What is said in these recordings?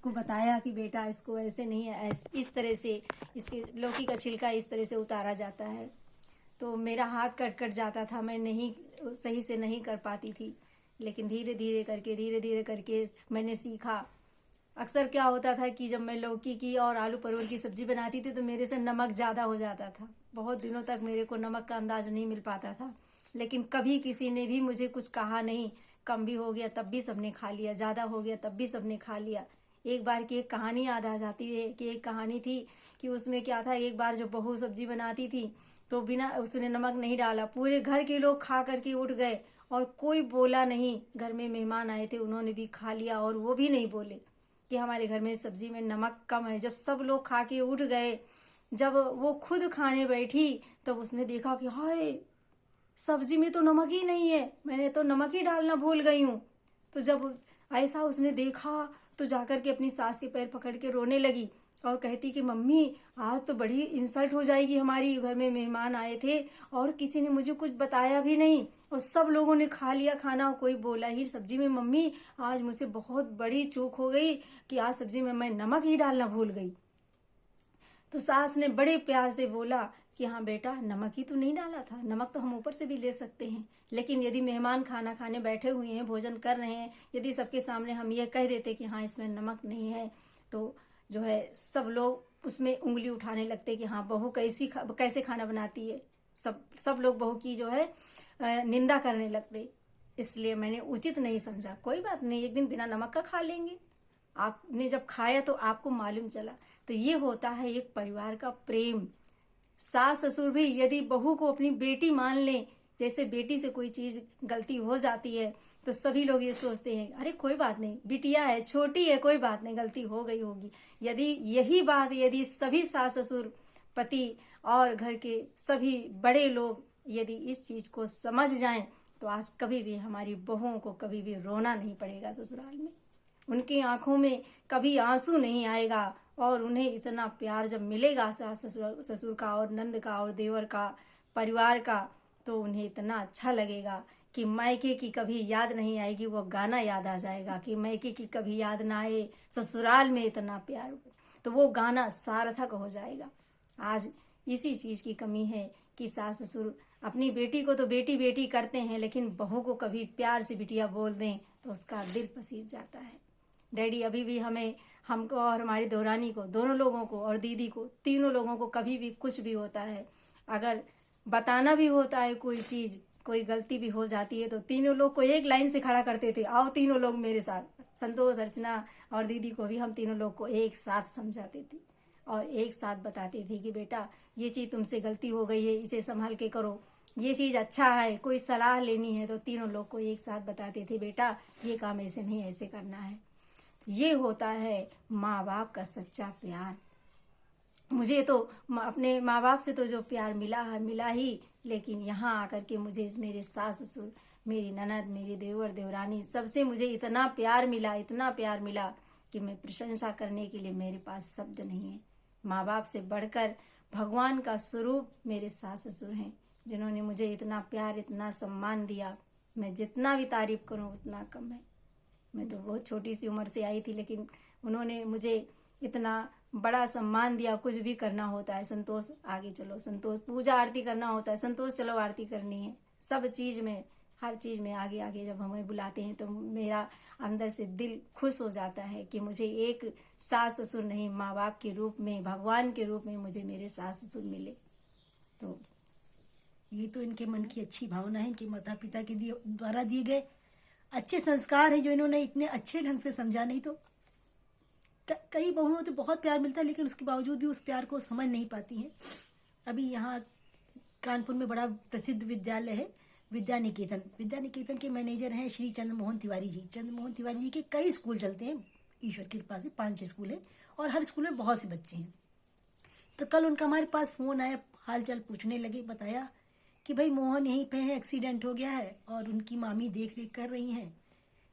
को बताया कि बेटा इसको ऐसे नहीं है, इस तरह से इसके लौकी का छिलका इस तरह से उतारा जाता है। तो मेरा हाथ कट जाता था, मैं नहीं सही से नहीं कर पाती थी, लेकिन धीरे धीरे करके मैंने सीखा। अक्सर क्या होता था कि जब मैं लौकी की और आलू परवल की सब्जी बनाती थी तो मेरे से नमक ज़्यादा हो जाता था। बहुत दिनों तक मेरे को नमक का अंदाज नहीं मिल पाता था, लेकिन कभी किसी ने भी मुझे कुछ कहा नहीं। कम भी हो गया तब भी सबने खा लिया, ज़्यादा हो गया तब भी सबने खा लिया। एक बार की एक कहानी याद आ जाती है कि एक कहानी थी कि उसमें क्या था, एक बार जो बहू सब्जी बनाती थी तो बिना उसने नमक नहीं डाला, पूरे घर के लोग खा करके उठ गए और कोई बोला नहीं। घर में मेहमान आए थे, उन्होंने भी खा लिया और वो भी नहीं बोले कि हमारे घर में सब्जी में नमक कम है। जब सब लोग खा के उठ गए, जब वो खुद खाने बैठी तब उसने देखा कि हाय, सब्जी में तो नमक ही नहीं है, मैंने तो नमक ही डालना भूल गई हूँ। तो जब ऐसा उसने देखा तो जाकर के अपनी सास के पैर पकड़ के रोने लगी और कहती कि मम्मी आज तो बड़ी इंसल्ट हो जाएगी, हमारी घर में मेहमान आए थे और किसी ने मुझे कुछ बताया भी नहीं और सब लोगों ने खा लिया खाना, कोई बोला ही सब्जी में। मम्मी आज मुझसे बहुत बड़ी चूक हो गई कि आज सब्जी में मैं नमक ही डालना भूल गई। तो सास ने बड़े प्यार से बोला कि हाँ बेटा, नमक ही तो नहीं डाला था, नमक तो हम ऊपर से भी ले सकते हैं, लेकिन यदि मेहमान खाना खाने बैठे हुए हैं, भोजन कर रहे हैं, यदि सबके सामने हम ये कह देते कि हाँ इसमें नमक नहीं है, तो जो है सब लोग उसमें उंगली उठाने लगते कि हाँ बहू कैसे खाना बनाती है। सब लोग बहू की जो है निंदा करने लगते। इसलिए मैंने उचित नहीं समझा। कोई बात नहीं, एक दिन बिना नमक का खा लेंगे। आपने जब खाया तो आपको मालूम चला। तो ये होता है एक परिवार का प्रेम। सास ससुर भी यदि बहू को अपनी बेटी मान लें, जैसे बेटी से कोई चीज गलती हो जाती है तो सभी लोग ये सोचते हैं अरे कोई बात नहीं, बिटिया है, छोटी है, कोई बात नहीं, गलती हो गई होगी। यदि सभी सास ससुर, पति और घर के सभी बड़े लोग यदि इस चीज को समझ जाएं तो आज कभी भी हमारी बहुओं को कभी भी रोना नहीं पड़ेगा ससुराल में। उनकी आंखों में कभी आंसू नहीं आएगा और उन्हें इतना प्यार जब मिलेगा सास ससुर का और नंद का और देवर का, परिवार का, तो उन्हें इतना अच्छा लगेगा कि मायके की कभी याद नहीं आएगी। वो गाना याद आ जाएगा कि मायके की कभी याद ना आए, ससुराल में इतना प्यार, तो वो गाना सार्थक हो जाएगा। आज इसी चीज़ की कमी है कि सास ससुर अपनी बेटी को तो बेटी बेटी करते हैं, लेकिन बहू को कभी प्यार से बिटिया बोल दें तो उसका दिल पसीज जाता है। डैडी अभी भी हमको और हमारी देवरानी को, दोनों लोगों को और दीदी को, तीनों लोगों को कभी भी कुछ भी होता है, अगर बताना भी होता है कोई चीज़, कोई गलती भी हो जाती है तो तीनों लोग को एक लाइन से खड़ा करते थे, आओ तीनों लोग मेरे साथ। संतोष, अर्चना और दीदी को भी हम तीनों लोग को एक साथ समझाते थे और एक साथ बताते थे कि बेटा ये चीज़ तुमसे गलती हो गई है, इसे संभाल के करो, ये चीज़ अच्छा है, कोई सलाह लेनी है तो तीनों लोग को एक साथ बताते थे बेटा ये काम ऐसे नहीं ऐसे करना है। ये होता है माँ बाप का सच्चा प्यार। मुझे तो अपने माँ बाप से तो जो प्यार मिला ही, लेकिन यहाँ आकर के मुझे मेरे सास ससुर, मेरी ननद, मेरी देवर देवरानी, सबसे मुझे इतना प्यार मिला कि मैं प्रशंसा करने के लिए मेरे पास शब्द नहीं है। माँ बाप से बढ़कर भगवान का स्वरूप मेरे सास ससुर हैं, जिन्होंने मुझे इतना प्यार, इतना सम्मान दिया। मैं जितना भी तारीफ करूँ उतना कम है। मैं तो बहुत छोटी सी उम्र से आई थी, लेकिन उन्होंने मुझे इतना बड़ा सम्मान दिया। कुछ भी करना होता है, संतोष आगे चलो, संतोष पूजा आरती करना होता है, संतोष चलो आरती करनी है, सब चीज़ में, हर चीज़ में आगे आगे जब हमें बुलाते हैं तो मेरा अंदर से दिल खुश हो जाता है कि मुझे एक सास ससुर नहीं, माँ बाप के रूप में, भगवान के रूप में मुझे मेरे सास ससुर मिले। तो ये तो इनके मन की अच्छी भावना है, इनके माता पिता के द्वारा दिए गए अच्छे संस्कार हैं जो इन्होंने इतने अच्छे ढंग से समझा। नहीं तो कई बहुओं तो बहुत प्यार मिलता है लेकिन उसके बावजूद भी उस प्यार को समझ नहीं पाती हैं। अभी यहाँ कानपुर में बड़ा प्रसिद्ध विद्यालय है विद्या निकेतन के मैनेजर हैं श्री चंद्रमोहन तिवारी जी। चंद्रमोहन तिवारी जी के कई स्कूल चलते हैं, ईश्वर की कृपा से 5-6 स्कूल हैं और हर स्कूल में बहुत से बच्चे हैं। तो कल उनका हमारे पास फ़ोन आया, हाल चाल पूछने लगे, बताया कि भाई मोहन यहीं पे है, एक्सीडेंट हो गया है और उनकी मामी देख रेख कर रही हैं।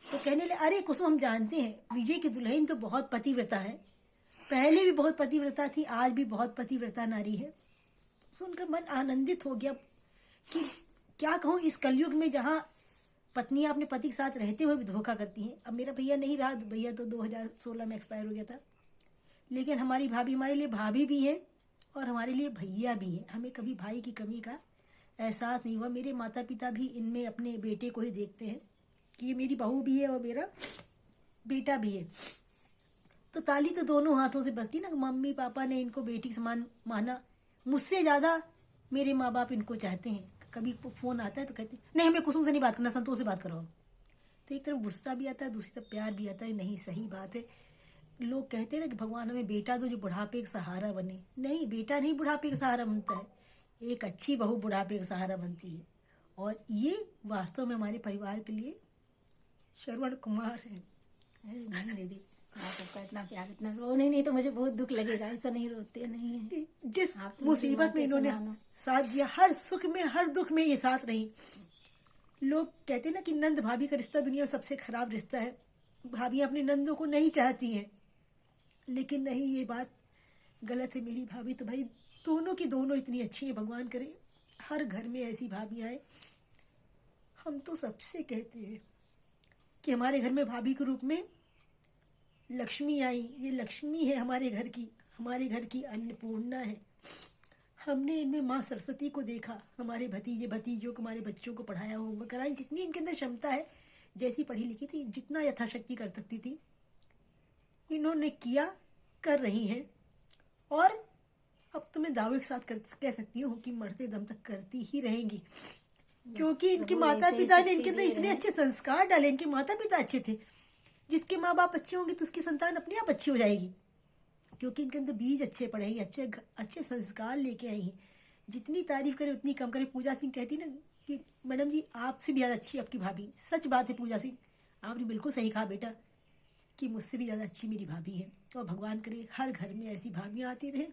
तो कहने लगे अरे कुसुम हम जानते हैं विजय की दुल्हन तो बहुत पतिव्रता है, पहले भी बहुत पतिव्रता थी, आज भी बहुत पतिव्रता नारी है। सुनकर मन आनंदित हो गया कि क्या कहूँ, इस कलयुग में जहाँ पत्नियां अपने पति के साथ रहते हुए भी धोखा करती हैं। अब मेरा भैया नहीं रहा, भैया तो 2016 में एक्सपायर हो गया था, लेकिन हमारी भाभी हमारे लिए भाभी भी है और हमारे लिए भैया भी है। हमें कभी भाई की कमी का एहसास नहीं हुआ। मेरे माता पिता भी इनमें अपने बेटे को ही देखते हैं कि ये मेरी बहू भी है और मेरा बेटा भी है। तो ताली तो दोनों हाथों से बजती ना। मम्मी पापा ने इनको बेटी के समान माना, मुझसे ज़्यादा मेरे माँ बाप इनको चाहते हैं। कभी फ़ोन आता है तो कहते हैं नहीं, हमें कुसुम से नहीं बात करना, संतोष से बात करो। तो एक तरफ गुस्सा भी आता है, दूसरी तरफ प्यार भी आता है। नहीं, सही बात है। लोग कहते हैं ना कि भगवान हमें बेटा दो जो बुढ़ापे का सहारा बने। नहीं, बेटा नहीं बुढ़ापे का सहारा बनता है, एक अच्छी बहू बुढ़ापे का सहारा बनती है। और ये वास्तव में हमारे परिवार के लिए श्रवण कुमार है। नहीं दीदी, आप सबका इतना प्यार, इतना रोने नहीं तो मुझे बहुत दुख लगेगा। ऐसा नहीं, रोते नहीं है। जिस आप तो मुसीबत में मेरी माँ के इन्होंने समान हो। साथ दिया, हर सुख में हर दुख में ये साथ रही। लोग कहते हैं ना कि नंद भाभी का रिश्ता दुनिया में सबसे खराब रिश्ता है। भाभियां अपने नंदों को नहीं चाहती हैं, लेकिन नहीं, ये बात गलत है। मेरी भाभी तो भाई दोनों की दोनों इतनी अच्छी है। भगवान करे हर घर में ऐसी भाभियां आए। हम तो सबसे कहते हैं कि हमारे घर में भाभी के रूप में लक्ष्मी आई। ये लक्ष्मी है हमारे घर की, हमारे घर की अन्नपूर्णा है। हमने इनमें माँ सरस्वती को देखा। हमारे भतीजे भतीजों को, हमारे बच्चों को पढ़ाया, होमवर्क कराया। जितनी इनके अंदर क्षमता है, जैसी पढ़ी लिखी थी, जितना यथाशक्ति कर सकती थी, इन्होंने किया, कर रही हैं। और अब तो मैं दावे के साथ कह सकती हूँ कि मरते दम तक करती ही रहेंगी, क्योंकि इनके प्रभु माता ऐसे ही पिता ने शक्ति इनके अंदर दे इतने रहे अच्छे संस्कार डाले। इनके माता पिता अच्छे थे। जिसके माँ बाप अच्छे होंगे तो उसकी संतान अपने आप अच्छी हो जाएगी, क्योंकि इनके अंदर बीज अच्छे पड़े हैं, अच्छे संस्कार लेके आई हैं। जितनी तारीफ करें उतनी कम करें। पूजा सिंह कहती ना कि मैडम जी आपसे भी ज़्यादा अच्छी आपकी भाभी। सच बात है पूजा सिंह, आपने बिल्कुल सही कहा बेटा कि मुझसे भी ज़्यादा अच्छी मेरी भाभी है। और भगवान करे हर घर में ऐसी भाभियाँ आती रहे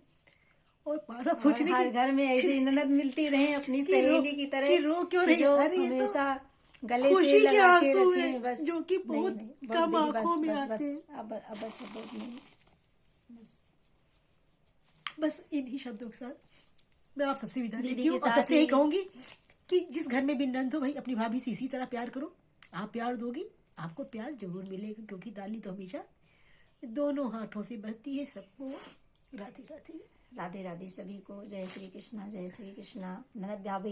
और पारा और पूछने हर की घर में ऐसी ननद मिलती रहे अपनी कि रो सहेली की तरह, कि रो क्यों रही। जो अरे ये तो हमेशा गले से खुशी के लगा के आंसू रखे। हैं बस जो कि नहीं, बहुत नहीं, कम दीदी, आंखों में बस आते हैं। बस अब बस बहुत नहीं, बस बस इन्हीं शब्दों के साथ मैं आप सबसे विदा दीदी लेती हूँ के और साथ सबसे यही ही कहूंगी कि जिस घर में भी नंद हो भाई अपनी भाभी से इसी तरह प्यार करो। आप प्यार दोगी, आपको प्यार जरूर मिलेगा, क्योंकि ताली तो हमेशा दोनों हाथों से बजती है। सबको राधे राधे। राधे राधे सभी को। जय श्री कृष्णा, जय श्री कृष्णा। ननद भाभी